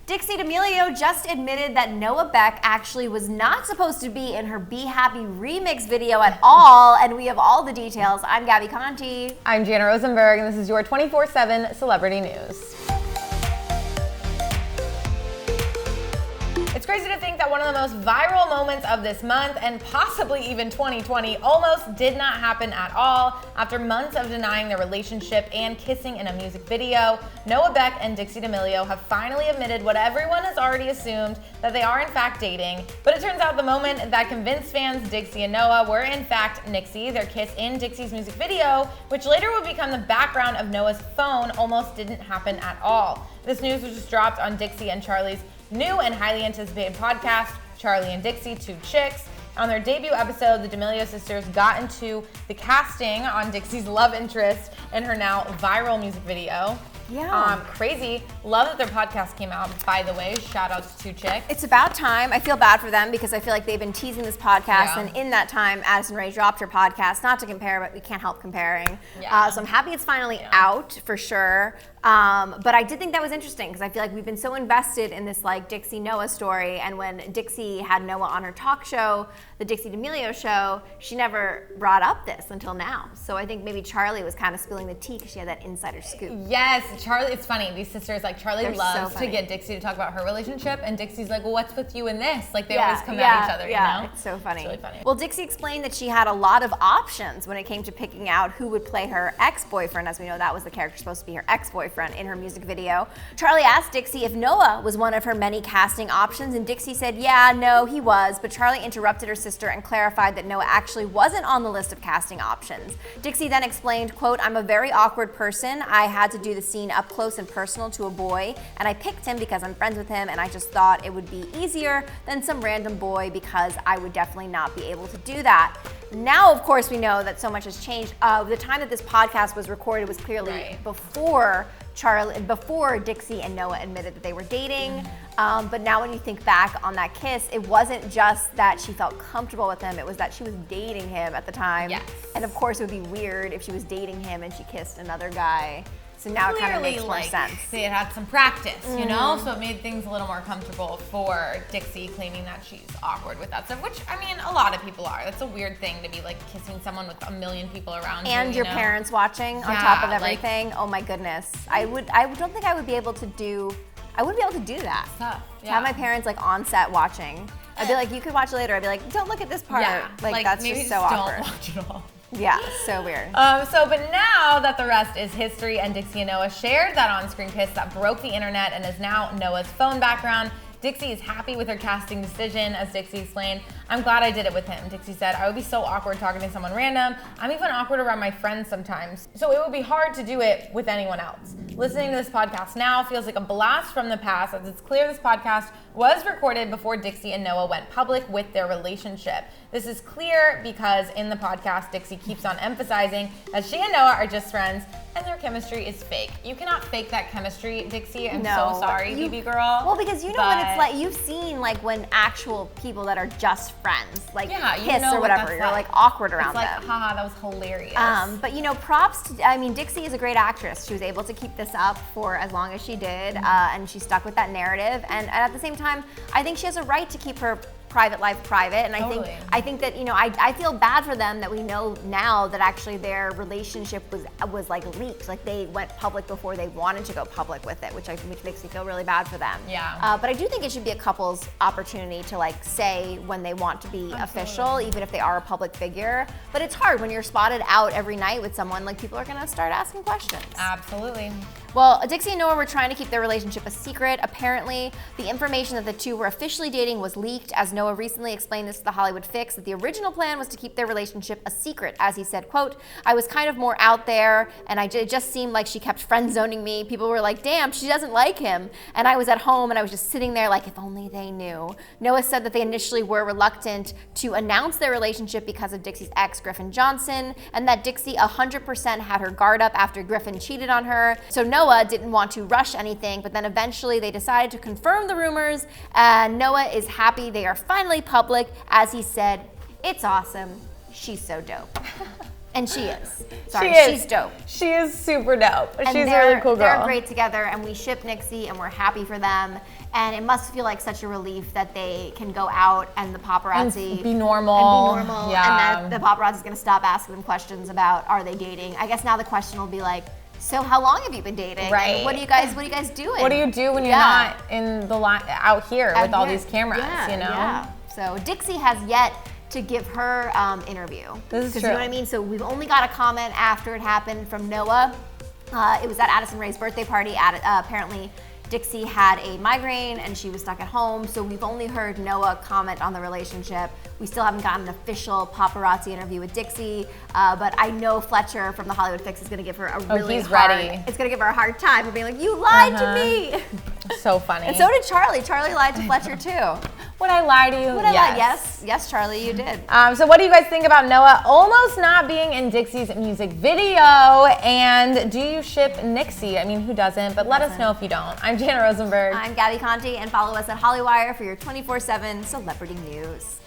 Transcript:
Dixie D'Amelio just admitted that Noah Beck actually was not supposed to be in her Be Happy remix video at all, and we have all the details. I'm Gabi Conti. I'm Jana Rosenberg, and this is your 24/7 celebrity news. It's crazy to think that one of the most viral moments of this month, and possibly even 2020, almost did not happen at all. After months of denying their relationship and kissing in a music video, Noah Beck and Dixie D'Amelio have finally admitted what everyone has already assumed, that they are in fact dating. But it turns out the moment that convinced fans Dixie and Noah were in fact nixie. Their kiss in Dixie's music video, which later would become the background of Noah's phone, almost didn't happen at all. This news was just dropped on Dixie and Charli's new and highly anticipated podcast, Charli and Dixie, to Chix. On their debut episode, the D'Amelio sisters got into the casting on Dixie's love interest in her now viral music video. Yeah. Crazy. Love that their podcast came out, by the way. Shout out to Chix. It's about time. I feel bad for them because I feel like they've been teasing this podcast, and in that time, Addison Rae dropped her podcast. Not to compare, but we can't help comparing. So I'm happy it's finally out, for sure. But I did think that was interesting because I feel like we've been so invested in this like Dixie Noah story, and when Dixie had Noah on her talk show, the Dixie D'Amelio show, she never brought up this until now. So I think maybe Charli was kind of spilling the tea because she had that insider scoop. Yes, Charli, it's funny. These sisters, like Charli They're loves so to get Dixie to talk about her relationship, and Dixie's like, well, what's with you in this? Like they always come at each other, you know? It's so funny. It's really funny. Well, Dixie explained that she had a lot of options when it came to picking out who would play her ex-boyfriend. As we know, that was the character supposed to be her ex-boyfriend in her music video. Charli asked Dixie if Noah was one of her many casting options, and Dixie said, yeah, no, he was, but Charli interrupted her sister and clarified that Noah actually wasn't on the list of casting options. Dixie then explained, quote, I'm a very awkward person. I had to do the scene up close and personal to a boy, and I picked him because I'm friends with him, and I just thought it would be easier than some random boy because I would definitely not be able to do that. Now, of course, we know that so much has changed. The time that this podcast was recorded was clearly before Dixie and Noah admitted that they were dating. But now when you think back on that kiss, it wasn't just that she felt comfortable with him, it was that she was dating him at the time. Yes. And of course it would be weird if she was dating him and she kissed another guy. So now it kind of makes more sense. They had some practice, you know? So it made things a little more comfortable for Dixie claiming that she's awkward with that stuff, which, I mean, a lot of people are. That's a weird thing to be, like, kissing someone with a million people around you. And your parents watching on top of everything. Oh my goodness. I don't think I would be able to do that. Tough. To have my parents like on set watching. I'd be like, you could watch later. I'd be like, don't look at this part. Yeah. Like that's maybe just so awkward. Don't watch it all. Yeah, so weird. But now that the rest is history, and Dixie and Noah shared that on-screen kiss that broke the internet and is now Noah's phone background, Dixie is happy with her casting decision. As Dixie explained, I'm glad I did it with him. Dixie said, I would be so awkward talking to someone random. I'm even awkward around my friends sometimes. So it would be hard to do it with anyone else. Listening to this podcast now feels like a blast from the past, as it's clear this podcast was recorded before Dixie and Noah went public with their relationship. This is clear because in the podcast, Dixie keeps on emphasizing that she and Noah are just friends and their chemistry is fake. You cannot fake that chemistry, Dixie. I'm so sorry, BB girl. Well, because you know what it's like. You've seen like when actual people that are just friends, like kiss or whatever, you're like awkward around them. It's like, haha, that was hilarious. But you know, props to, I mean, Dixie is a great actress. She was able to keep this up for as long as she did, and she stuck with that narrative. And at the same time, I think she has a right to keep her private life private, and I think that, you know, I feel bad for them that we know now that actually their relationship was like leaked, like they went public before they wanted to go public with it, which makes me feel really bad for them. Yeah. But I do think it should be a couple's opportunity to like say when they want to be official, even if they are a public figure. But it's hard when you're spotted out every night with someone, like people are gonna start asking questions. Absolutely. Well, Dixie and Noah were trying to keep their relationship a secret. Apparently, the information that the two were officially dating was leaked, as Noah recently explained this to the Hollywood Fix, that the original plan was to keep their relationship a secret. As he said, quote, I was kind of more out there, and it just seemed like she kept friend zoning me. People were like, damn, she doesn't like him. And I was at home, and I was just sitting there like, if only they knew. Noah said that they initially were reluctant to announce their relationship because of Dixie's ex, Griffin Johnson, and that Dixie 100% had her guard up after Griffin cheated on her. So Noah didn't want to rush anything, but then eventually they decided to confirm the rumors, and Noah is happy they are finally public. As he said, it's awesome. She's so dope. And she is. Sorry, she's dope. She is super dope. And She's a really cool girl. They're great together, and we ship Nixie, and we're happy for them. And it must feel like such a relief that they can go out and the paparazzi and be normal. And that the paparazzi is going to stop asking them questions about, are they dating? I guess now the question will be like, so how long have you been dating? Right. And what are you guys doing? What do you do when you're not in the out here with all these cameras? You know. Yeah. So Dixie has yet to give her interview. This is true. You know what I mean? So we've only got a comment after it happened from Noah. It was at Addison Rae's birthday party. Apparently, Dixie had a migraine and she was stuck at home. So we've only heard Noah comment on the relationship. We still haven't gotten an official paparazzi interview with Dixie, but I know Fletcher from the Hollywood Fix is going to give her a really ready. It's going to give her a hard time for being like, you lied to me. So funny. And so did Charli. Charli lied to Fletcher too. Would I lie to you? Would I lie? Yes, Charli, you did. So what do you guys think about Noah almost not being in Dixie's music video? And do you ship Nixie? I mean, who doesn't? But let us know if you don't. I'm Jana Rosenberg. I'm Gabi Conti, and follow us at Hollywire for your 24/7 celebrity news.